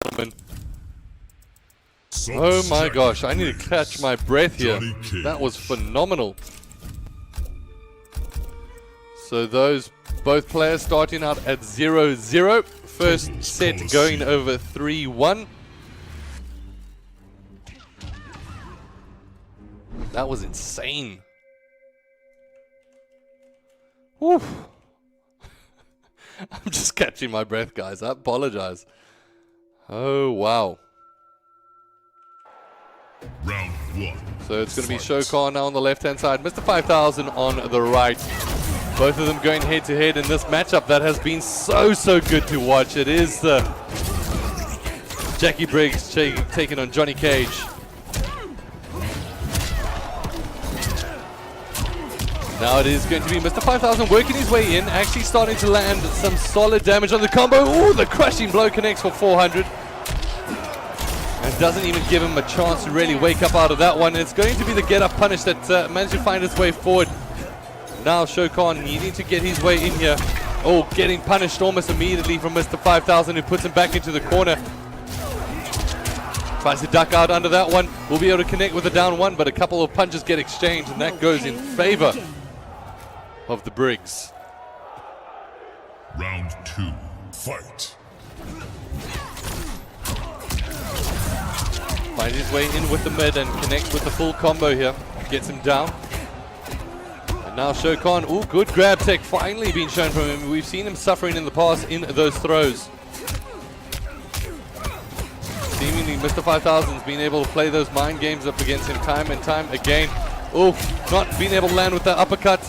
gentlemen. Oh my gosh, I need to catch my breath here. That was phenomenal. So those both players starting out at 0-0. First set going over 3-1. That was insane. Whew. I'm just catching my breath, guys. I apologize. Oh, wow. Round 1. So it's going to be Sho-Khan now on the left-hand side. Mr.5000 on the right. Both of them going head-to-head in this matchup that has been so good to watch. It is the Jacqui Briggs taking on Johnny Cage. Now it is going to be Mr.5000 working his way in, actually starting to land some solid damage on the combo. Ooh, the crushing blow connects for 400. And doesn't even give him a chance to really wake up out of that one. It's going to be the get-up punish that managed to find its way forward. Now Sho-Khan needing to get his way in here. Oh, getting punished almost immediately from Mr.5000, who puts him back into the corner. Tries to duck out under that one. Will be able to connect with the down one, but a couple of punches get exchanged, and that goes in favor of the Briggs. Round 2. Fight. Finds his way in with the mid and connects with the full combo here. Gets him down. And now Sho-Khan, ooh, good grab tech finally being shown from him. We've seen him suffering in the past in those throws. Seemingly Mr.5000's been able to play those mind games up against him time and time again. Ooh, not being able to land with that uppercut.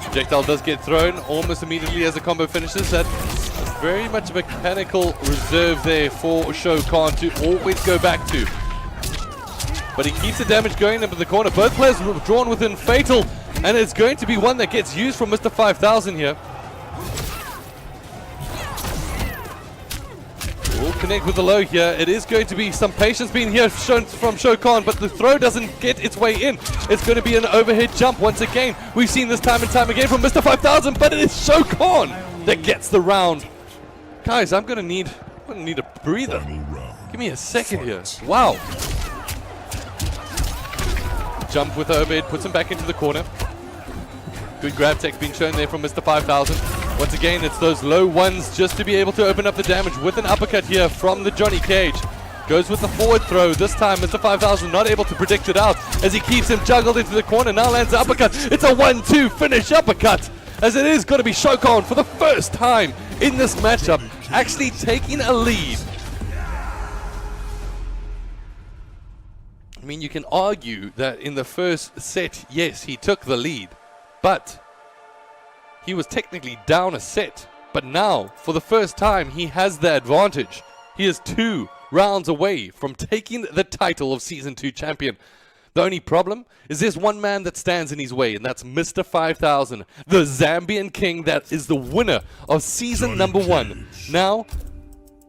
Projectile does get thrown almost immediately as the combo finishes. That's very much a mechanical reserve there for Sho-Khan to always go back to. But he keeps the damage going into the corner. Both players drawn within fatal, and it's going to be one that gets used from Mr.5000 here. We'll connect with the low here. It is going to be some patience being here shown from Sho-Khan, but the throw doesn't get its way in. It's going to be an overhead jump once again. We've seen this time and time again from Mr.5000, but it is Sho-Khan that gets the round. Guys, I'm going to need a breather. Give me a second here. Wow. Jump with the overhead, puts him back into the corner. Good grab tech being shown there from Mr.5000. Once again, it's those low ones just to be able to open up the damage with an uppercut here from the Johnny Cage. Goes with the forward throw. This time, Mr.5000 not able to predict it out as he keeps him juggled into the corner. Now lands the uppercut. It's a 1-2 finish uppercut, as it is going to be Sho-Khan for the first time in this matchup actually taking a lead. I mean, you can argue that in the first set, yes, he took the lead, but he was technically down a set. But now, for the first time, he has the advantage. He is 2 rounds away from taking the title of Season 2 champion. The only problem is there's one man that stands in his way, and that's Mr.5000, the Zambian king that is the winner of Season number 1. Now,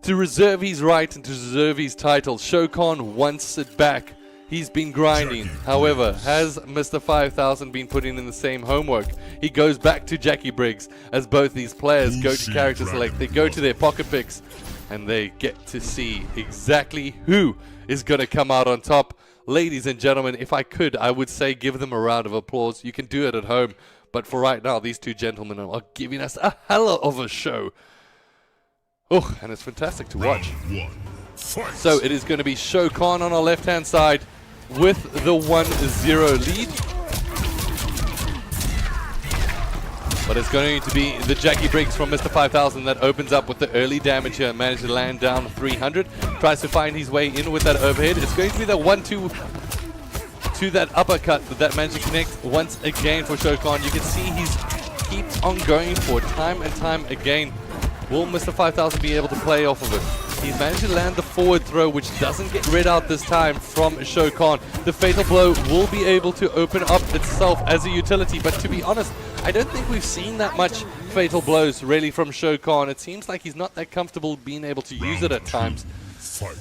to reserve his right and to reserve his title, Sho-Khan wants it back. He's been grinding. However, has Mr.5000 been putting in the same homework? He goes back to Jacqui Briggs as both these players go to character select. They go to their pocket picks and they get to see exactly who is going to come out on top. Ladies and gentlemen, if I could, I would say give them a round of applause. You can do it at home. But for right now, these two gentlemen are giving us a hell of a show. Oh, and it's fantastic to watch. So it is going to be Sho-Khan on our left-hand side with the 1-0 lead. But it's going to be the Jacqui Briggs from Mr.5000 that opens up with the early damage here and manages to land down 300. Tries to find his way in with that overhead. It's going to be that 1-2 to that uppercut that managed to connect once again for Sho-Khan. You can see he's keeps on going for time and time again. Will Mr.5000 be able to play off of it? He's managed to land the forward throw, which doesn't get read out this time from Sho-Khan. The fatal blow will be able to open up itself as a utility, but to be honest, I don't think we've seen that much fatal blows really from Sho-Khan. It seems like he's not that comfortable being able to use it at times.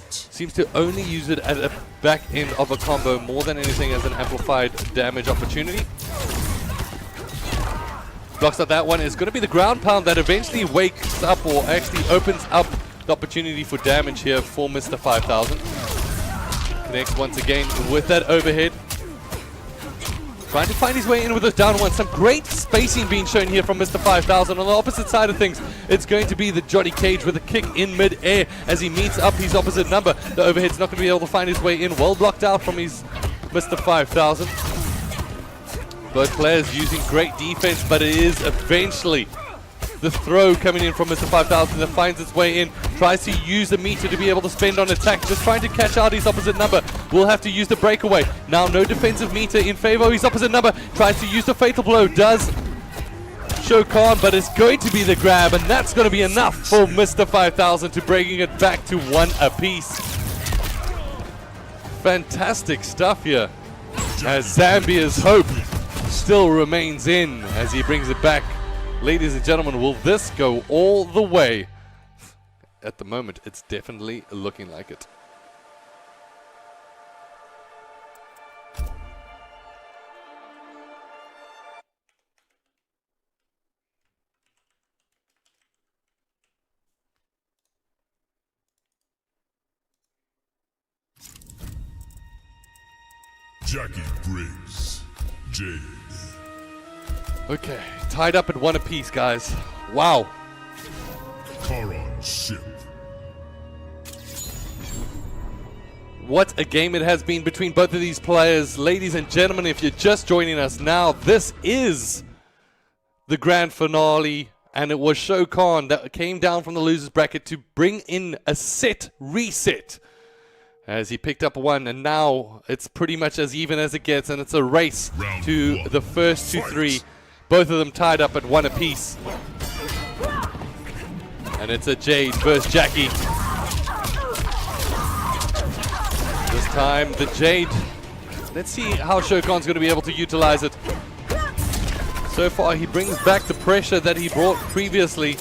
Seems to only use it at the back end of a combo more than anything as an amplified damage opportunity. Blocks out that one. It's going to be the ground pound that eventually wakes up or actually opens up the opportunity for damage here for Mr.5000. Connects once again with that overhead. Trying to find his way in with those down one. Some great spacing being shown here from Mr.5000. On the opposite side of things, it's going to be the Johnny Cage with a kick in mid-air as he meets up his opposite number. The overhead's not going to be able to find his way in. Well blocked out from his Mr.5000. Both players using great defense, but it is eventually the throw coming in from Mr.5000 that finds its way in. Tries to use the meter to be able to spend on attack. Just trying to catch out his opposite number. Will have to use the breakaway. Now no defensive meter in favor of his opposite number. Tries to use the fatal blow. Does Sho-Khan, but it's going to be the grab. And that's going to be enough for Mr.5000 to bringing it back to 1 apiece. Fantastic stuff here. As Zambia's hope still remains in as he brings it back. Ladies and gentlemen, will this go all the way? At the moment, it's definitely looking like it. Jacqui Briggs, Jade. Okay, tied up at 1 apiece, guys. Wow. Charon ship. What a game it has been between both of these players. Ladies and gentlemen, if you're just joining us now, this is the grand finale. And it was Sho-Khan that came down from the loser's bracket to bring in a set reset. As he picked up 1, and now it's pretty much as even as it gets. And it's a race to the first 2-3. Both of them tied up at 1 apiece. And it's a Jade versus Jacqui. This time the Jade. Let's see how Sho-Khan's going to be able to utilize it. So far he brings back the pressure that he brought previously.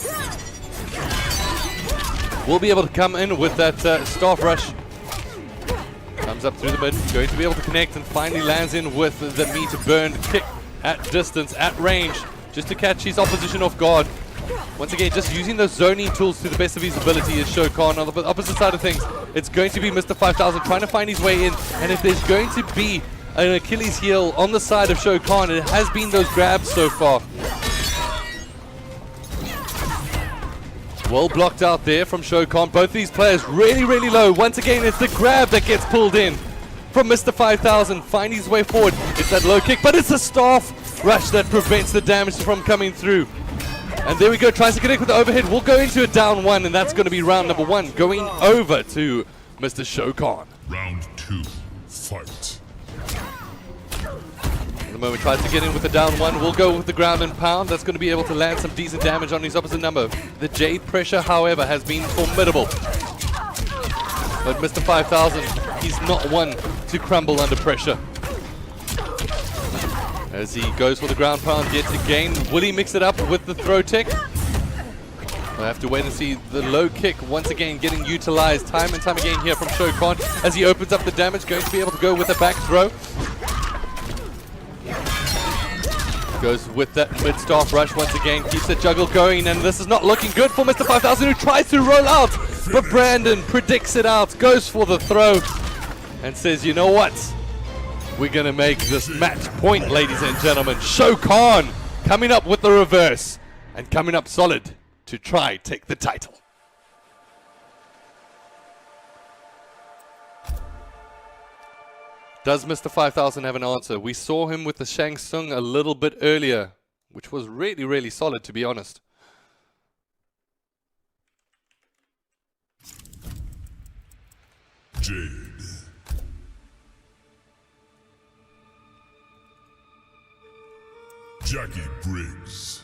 Will be able to come in with that staff rush. Comes up through the mid. Going to be able to connect and finally lands in with the meter burn kick. At distance, at range, just to catch his opposition off guard. Once again, just using those zoning tools to the best of his ability is Sho-Khan. On the opposite side of things, it's going to be Mr.5000 trying to find his way in. And if there's going to be an Achilles heel on the side of Sho-Khan, it has been those grabs so far. Well blocked out there from Sho-Khan. Both these players really, really low. Once again, it's the grab that gets pulled in from Mr.5000, find his way forward. It's that low kick, but it's a staff rush that prevents the damage from coming through. And there we go, tries to connect with the overhead. We'll go into a down 1, and that's going to be round number 1, going over to Mr. Sho-Khan. Round 2, fight. At the moment, tries to get in with the down 1. We'll go with the ground and pound. That's going to be able to land some decent damage on his opposite number. The Jade pressure, however, has been formidable. But Mr.5000, he's not one to crumble under pressure. As he goes for the ground pound yet again. Will he mix it up with the throw tech? We'll have to wait and see. The low kick once again getting utilized time and time again here from Sho-Khan as he opens up the damage. Going to be able to go with a back throw. Goes with that mid-staff rush once again. Keeps the juggle going, and this is not looking good for Mr.5000, who tries to roll out. But Brandon predicts it out, goes for the throw, and says, you know what? We're going to make this match point, ladies and gentlemen. Sho-Khan coming up with the reverse, and coming up solid to try take the title. Does Mr.5000 have an answer? We saw him with the Shang Tsung a little bit earlier, which was really, really solid, to be honest. Jade. Jacqui Briggs.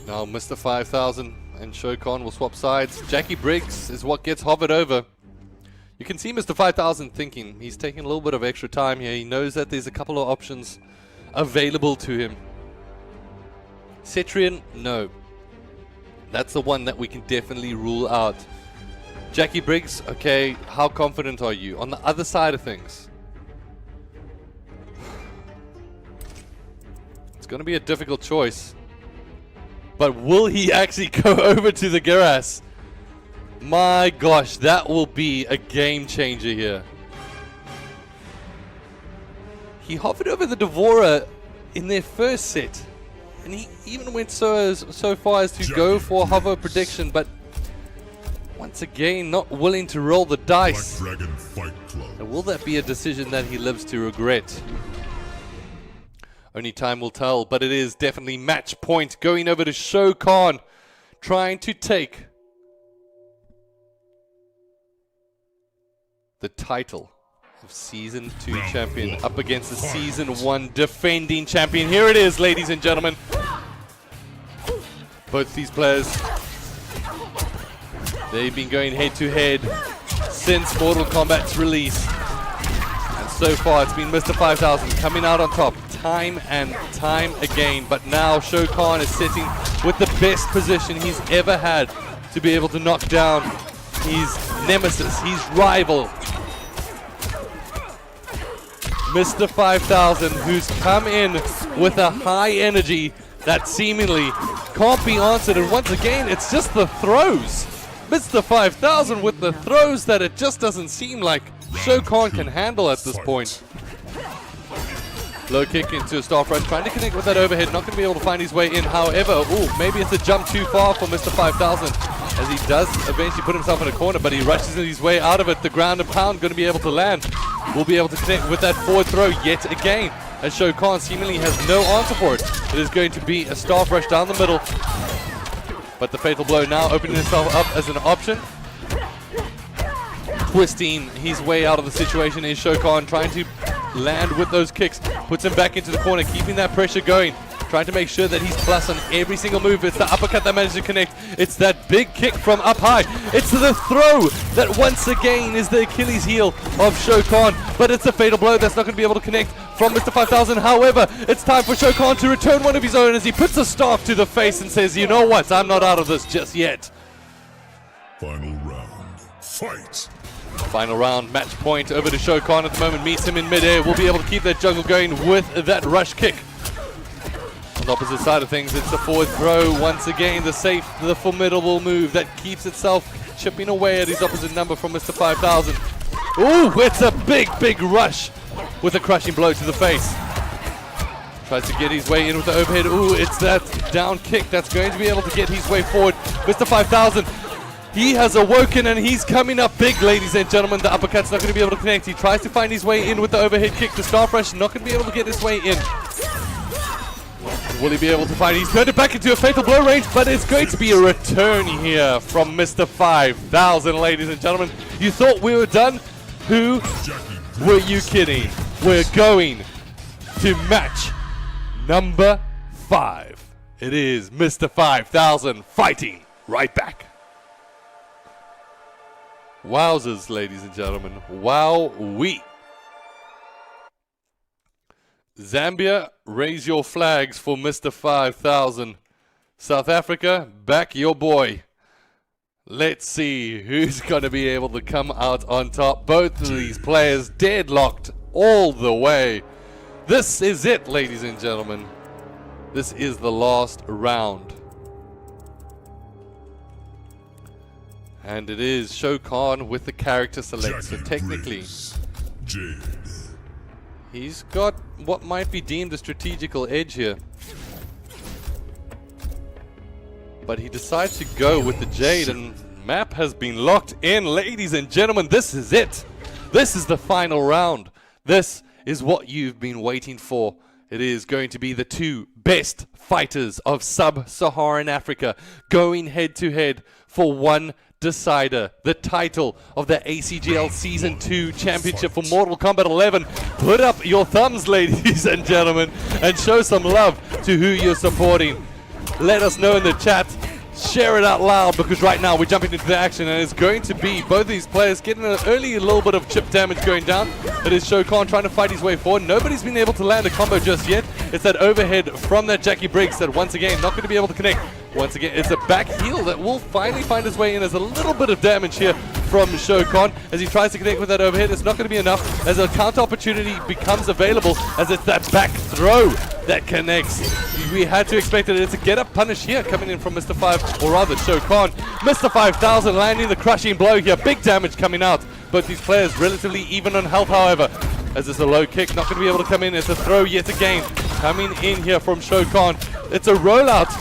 Now Mr.5000 and Sho-Khan will swap sides. Jacqui Briggs is what gets hovered over. You can see Mr.5000 thinking. He's taking a little bit of extra time here. He knows that there's a couple of options available to him. Cetrian, no. That's the one that we can definitely rule out. Jacqui Briggs, okay, how confident are you? On the other side of things, It's going to be a difficult choice. But will he actually go over to the Geras? My gosh, that will be a game changer here. He hovered over the Devourer in their first set. And he even went so far as to go for hover prediction, but once again, not willing to roll the dice. Black Dragon Fight Club. And will that be a decision that he lives to regret? Only time will tell, but it is definitely match point going over to Sho-Khan, trying to take the title of Season 2 champion up against the Season 1 defending champion. Here it is, ladies and gentlemen. Both these players, they've been going head to head since Mortal Kombat's release. And so far it's been Mr.5000 coming out on top time and time again. But now Sho-Khan is sitting with the best position he's ever had to be able to knock down his nemesis, his rival, Mr.5000, who's come in with a high energy that seemingly can't be answered. And once again, it's just the throws. Mr.5000 with the throws that it just doesn't seem like Sho-Khan can handle at this point. Low kick into a staff rush, trying to connect with that overhead, not going to be able to find his way in. However, maybe it's a jump too far for Mr.5000, as he does eventually put himself in a corner, but he rushes his way out of it. The ground and pound going to be able to land. Will be able to connect with that forward throw yet again, as Sho-Khan seemingly has no answer for it. It is going to be a staff rush down the middle, but the fatal blow now opening itself up as an option. Twisting his way out of the situation is Sho-Khan, trying to land with those kicks, puts him back into the corner, keeping that pressure going, trying to make sure that he's plus on every single move. It's the uppercut that managed to connect. It's that big kick from up high. It's the throw that once again is the Achilles heel of Sho-Khan, but it's a fatal blow that's not going to be able to connect from Mr.5000. However, it's time for Sho-Khan to return one of his own as he puts a staff to the face and says, you know what, I'm not out of this just yet. Final round. Fight! Final round, match point over to Sho-Khan at the moment, meets him in midair. Will be able to keep that juggle going with that rush kick. On the opposite side of things, it's the forward throw. Once again, the safe, the formidable move that keeps itself chipping away at his opposite number from Mr.5000. Ooh, it's a big rush with a crushing blow to the face. Tries to get his way in with the overhead. Ooh, it's that down kick that's going to be able to get his way forward. Mr.5000, he has awoken and he's coming up big, ladies and gentlemen. The uppercut's not going to be able to connect. He tries to find his way in with the overhead kick. The staff rush not going to be able to get his way in. Will he be able to find? He's turned it back into a fatal blow range, but it's going to be a return here from Mr.5000, ladies and gentlemen. You thought we were done? Who were you kidding? We're going to match number 5. It is Mr.5000 fighting right back. Wowzers, ladies and gentlemen. Wow-wee. Zambia, raise your flags for Mr.5000. South Africa, back your boy. Let's see who's going to be able to come out on top. Both of these players deadlocked all the way. This is it, ladies and gentlemen. This is the last round. And it is Sho-Khan with the character select. So technically, Jade. he's got what might be deemed a strategical edge here. But he decides to go with the Jade, and map has been locked in. Ladies and gentlemen, this is it. This is the final round. This is what you've been waiting for. It is going to be the two best fighters of sub-Saharan Africa going head to head for one decider, the title of the ACGL Season 2 Championship for Mortal Kombat 11. Put up your thumbs, ladies and gentlemen, and show some love to who you're supporting. Let us know in the chat. Share it out loud, because right now we're jumping into the action, and it's going to be both these players getting an early little bit of chip damage going down. It is Sho-Khan trying to fight his way forward. Nobody's been able to land a combo just yet. It's that overhead from that Jacqui Briggs that once again not going to be able to connect. Once again, it's a back heel that will finally find his way in. There's a little bit of damage here from Sho-Khan as he tries to connect with that overhead. It's not going to be enough as a counter opportunity becomes available, as it's that back throw that connects. We had to expect it. It's a get-up punish here coming in from Mr. or rather Sho-Khan. Mr.5000 landing the crushing blow here. Big damage coming out. Both these players relatively even on health, however. As it's a low kick, not going to be able to come in. It's a throw yet again. Coming in here from Sho-Khan. It's a rollout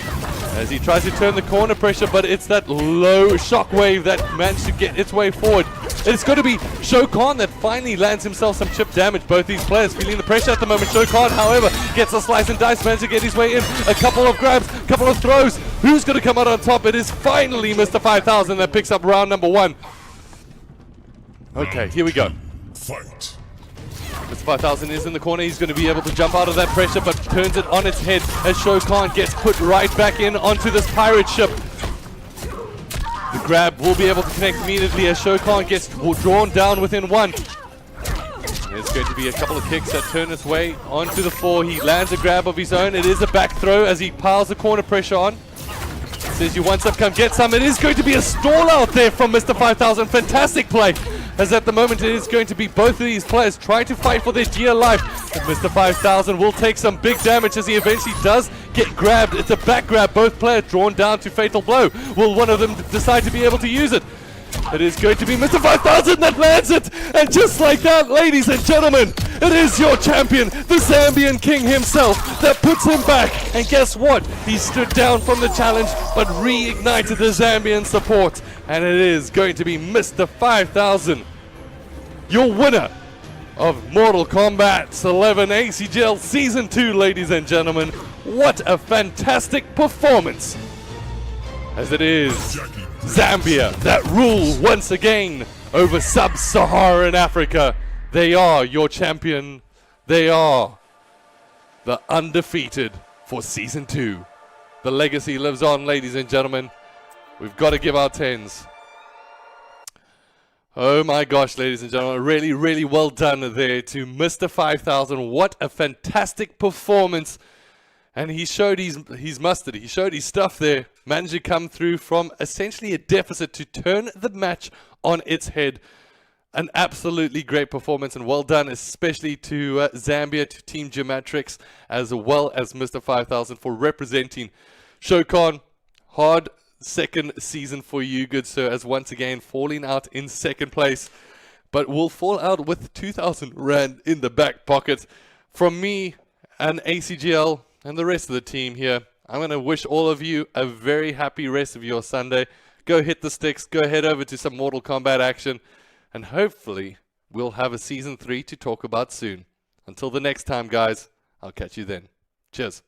as he tries to turn the corner pressure, but it's that low shockwave that managed to get its way forward. It's going to be Sho-Khan that finally lands himself some chip damage. Both these players feeling the pressure at the moment. Sho-Khan, however, gets a slice and dice, manages to get his way in. A couple of grabs, a couple of throws. Who's going to come out on top? It is finally Mr.5000 that picks up round number 1. Okay, here we go. Fight. Mr.5000 is in the corner. He's going to be able to jump out of that pressure, but turns it on its head as Sho-Khan gets put right back in onto this pirate ship. The grab will be able to connect immediately as Sho-Khan gets drawn down within 1. There's going to be a couple of kicks that turn his way onto the floor. He lands a grab of his own. It is a back throw as he piles the corner pressure on. Says you want some, come get some. It is going to be a stall out there from Mr.5000. Fantastic play. As at the moment it is going to be both of these players trying to fight for their dear life. Mr.5000 will take some big damage as he eventually does get grabbed. It's a back grab. Both players drawn down to fatal blow. Will one of them decide to be able to use it? It is going to be Mr.5000 that lands it. And just like that, ladies and gentlemen, it is your champion, the Zambian king himself, that puts him back. And guess what? He stood down from the challenge, but reignited the Zambian support. And it is going to be Mr.5000, your winner of Mortal Kombat 11 ACGL Season 2, ladies and gentlemen. What a fantastic performance. As it is Zambia that rule once again over sub-Saharan Africa. They are your champion. They are the undefeated for Season 2. The legacy lives on, ladies and gentlemen. We've got to give our 10s. Oh my gosh, ladies and gentlemen. Really, really well done there to Mr.5000. What a fantastic performance. And he showed his mustard. He showed his stuff there. Managed to come through from essentially a deficit to turn the match on its head. An absolutely great performance and well done, especially to Zambia, to Team Geometrics, as well as Mr.5000 for representing Sho-Khan. Hard second season for you, good sir, as once again falling out in second place. But will fall out with 2,000 Rand in the back pocket. From me and ACGL and the rest of the team here, I'm going to wish all of you a very happy rest of your Sunday. Go hit the sticks, go head over to some Mortal Kombat action, and hopefully we'll have a Season 3 to talk about soon. Until the next time, guys, I'll catch you then. Cheers.